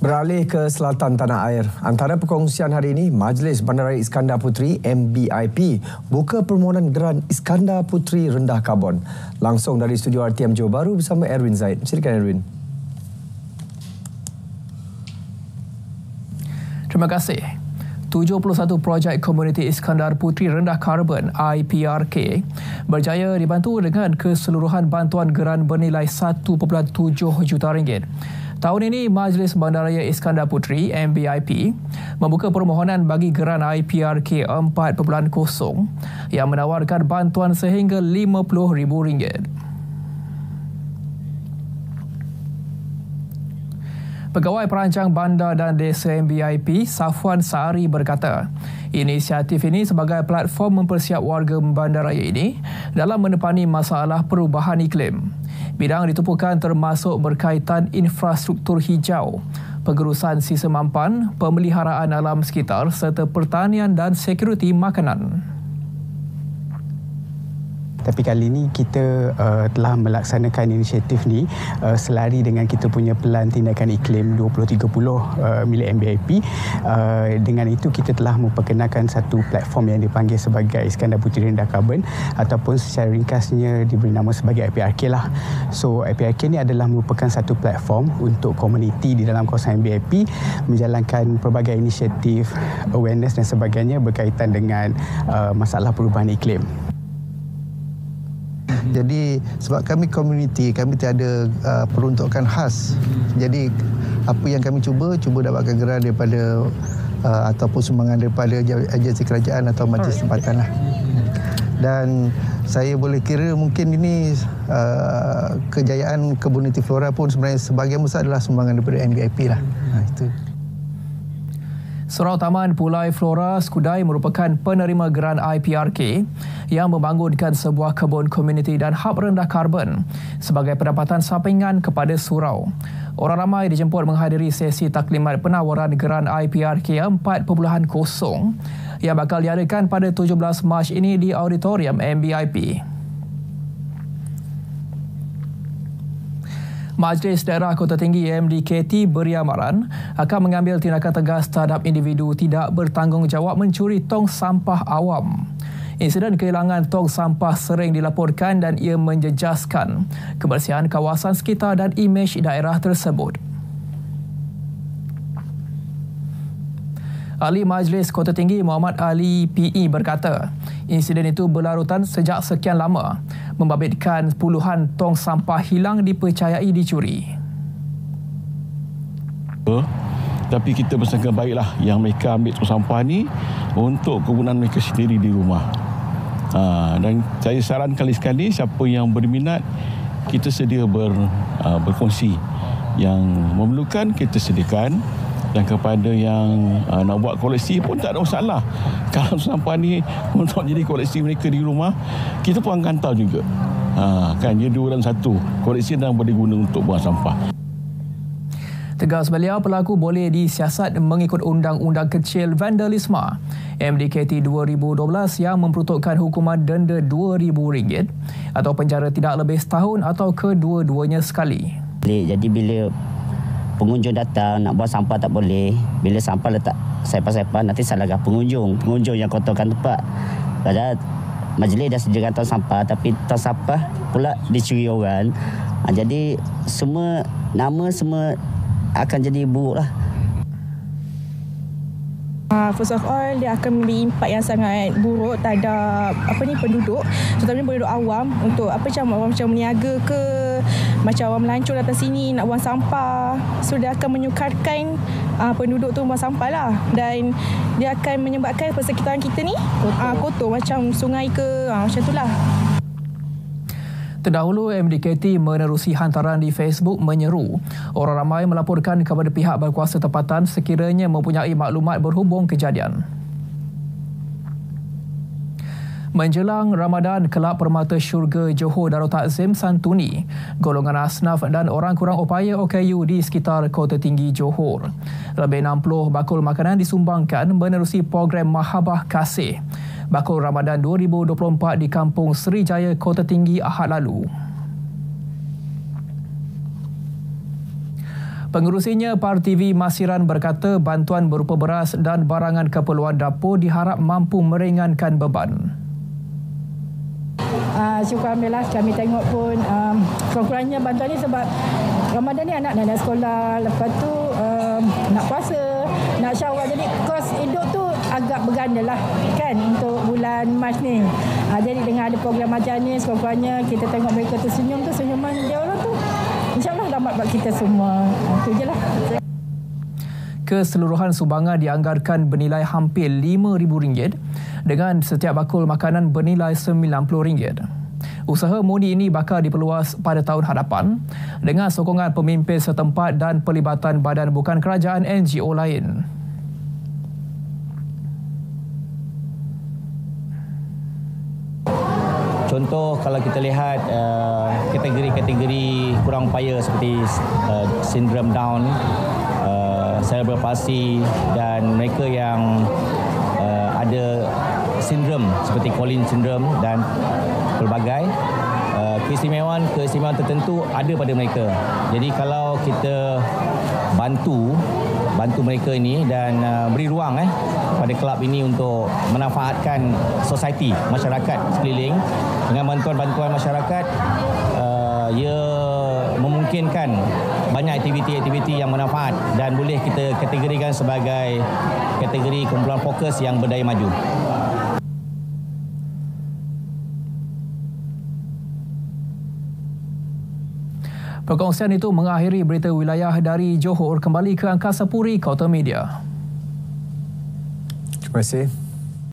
Beralih ke selatan tanah air, antara perkongsian hari ini, Majlis Bandaraya Iskandar Puteri MBIP buka permohonan geran Iskandar Puteri rendah karbon. Langsung dari studio RTM Johor Bahru bersama Erwin Zaid. Silakan Erwin. Terima kasih. 71 projek komuniti Iskandar Puteri rendah karbon IPRK berjaya dibantu dengan keseluruhan bantuan geran bernilai 1.7 juta ringgit. Tahun ini, Majlis Bandaraya Iskandar Puteri MBIP membuka permohonan bagi geran IPRK 4.0 yang menawarkan bantuan sehingga RM50,000. Pegawai Perancang Bandar dan Desa MBIP, Safwan Sari berkata, inisiatif ini sebagai platform mempersiap warga bandaraya ini dalam menepani masalah perubahan iklim. Bidang ditumpukan termasuk berkaitan infrastruktur hijau, pengurusan sistem mampan, pemeliharaan alam sekitar serta pertanian dan sekuriti makanan. Tapi kali ini kita telah melaksanakan inisiatif ni selari dengan kita punya pelan tindakan iklim 2030 milik MBIP. Dengan itu kita telah memperkenalkan satu platform yang dipanggil sebagai Iskandar Puteri rendah karbon ataupun secara ringkasnya diberi nama sebagai IPRK lah. So IPRK ni adalah merupakan satu platform untuk komuniti di dalam kawasan MBIP menjalankan pelbagai inisiatif awareness dan sebagainya berkaitan dengan masalah perubahan iklim. Jadi sebab kami komuniti, kami tiada peruntukan khas. Jadi apa yang kami cuba dapatkan geran daripada ataupun sumbangan daripada agensi kerajaan atau majlis tempatan lah. Dan saya boleh kira mungkin ini kejayaan komuniti Flora pun sebenarnya sebahagian besar adalah sumbangan daripada MBIP lah. Itu. Surau Taman Pulai Flora Skudai merupakan penerima geran IPRK yang membangunkan sebuah kebun komuniti dan hub rendah karbon sebagai pendapatan sampingan kepada surau. Orang ramai dijemput menghadiri sesi taklimat penawaran geran IPRK 4.0 yang bakal diadakan pada 17 Mac ini di Auditorium MBIP. Majlis Daerah Kota Tinggi MDKT beri amaran akan mengambil tindakan tegas terhadap individu tidak bertanggungjawab mencuri tong sampah awam. Insiden kehilangan tong sampah sering dilaporkan dan ia menjejaskan kebersihan kawasan sekitar dan imej daerah tersebut. Ahli Majlis Kota Tinggi Muhammad Ali PE berkata, insiden itu berlarutan sejak sekian lama, membabitkan puluhan tong sampah hilang dipercayai dicuri. Tapi kita bersangka baiklah yang mereka ambil tong sampah ni untuk kegunaan mereka sendiri di rumah. Dan saya sarankan sekali siapa yang berminat, kita sedia berkongsi. Yang memerlukan kita sediakan. Dan kepada yang nak buat koleksi pun tak ada masalah. Kalau sampah ni untuk jadi koleksi mereka di rumah, kita pun akan hantar juga. Kan dia 2 dalam 1. Koleksi dan boleh guna untuk buang sampah. Tegas beliau, pelaku boleh disiasat mengikut Undang-Undang Kecil Vandalisme MDKT 2012 yang memperuntukkan hukuman denda RM2,000 atau penjara tidak lebih setahun atau kedua-duanya sekali. Jadi bila pengunjung datang nak buang sampah tak boleh. Bila sampah letak sepa-sepa nanti salahkan pengunjung yang kotorkan tempat. Padahal majlis dah sediakan tong sampah tapi tong sampah pula dicuri orang. Jadi semua nama semua akan jadi buruk lah. First of all, dia akan memberi impak yang sangat buruk terhadap penduduk, terutamanya penduduk awam, untuk orang macam meniaga ke, macam orang melancong datang sini nak buang sampah. So dia akan menyukarkan penduduk tu buang sampah lah, dan dia akan menyebabkan persekitaran kita ni kotor macam sungai ke, macam itulah. Terdahulu, MDKT menerusi hantaran di Facebook menyeru orang ramai melaporkan kepada pihak berkuasa tempatan sekiranya mempunyai maklumat berhubung kejadian. Menjelang Ramadan, Kelab Permata Syurga Johor Darul Takzim santuni golongan asnaf dan orang kurang upaya OKU di sekitar Kota Tinggi Johor. Lebih 60 bakul makanan disumbangkan menerusi program Mahabah Kasih Bakul Ramadan 2024 di Kampung Seri Jaya, Kota Tinggi Ahad lalu. Pengerusinya Partiva Masiran berkata bantuan berupa beras dan barangan keperluan dapur diharap mampu meringankan beban. Syukur Alhamdulillah kami tengok pun kurang-kurangnya bantuan ni sebab Ramadan ni anak nak sekolah, lepas tu nak puasa, nak syawal, jadi kos hidup tu agak berganda lah kan untuk bulan Mac ni. Jadi dengan ada program macam ni, kurang-kurangnya kita tengok mereka tersenyum tu, senyuman dia orang tu insyaAllah dapat buat kita semua. Itu je lah. Keseluruhan sumbangan dianggarkan bernilai hampir RM5,000 dengan setiap bakul makanan bernilai RM90. Usaha mundi ini bakal diperluas pada tahun hadapan dengan sokongan pemimpin setempat dan pelibatan badan bukan kerajaan NGO lain. Contoh kalau kita lihat kategori-kategori kurang upaya seperti sindrom Down, cerebral palsy dan mereka yang ada sindrom seperti Collins syndrome dan pelbagai keistimewaan tertentu ada pada mereka. Jadi kalau kita bantu mereka ini dan beri ruang pada kelab ini untuk memanfaatkan society, masyarakat sekeliling dengan bantuan-bantuan masyarakat, ia memungkinkan banyak aktiviti-aktiviti yang bermanfaat dan boleh kita kategorikan sebagai kategori kumpulan fokus yang berdaya maju. Perkongsian itu mengakhiri berita wilayah dari Johor. Kembali ke Angkasa Puri, Kota Media. Terima kasih.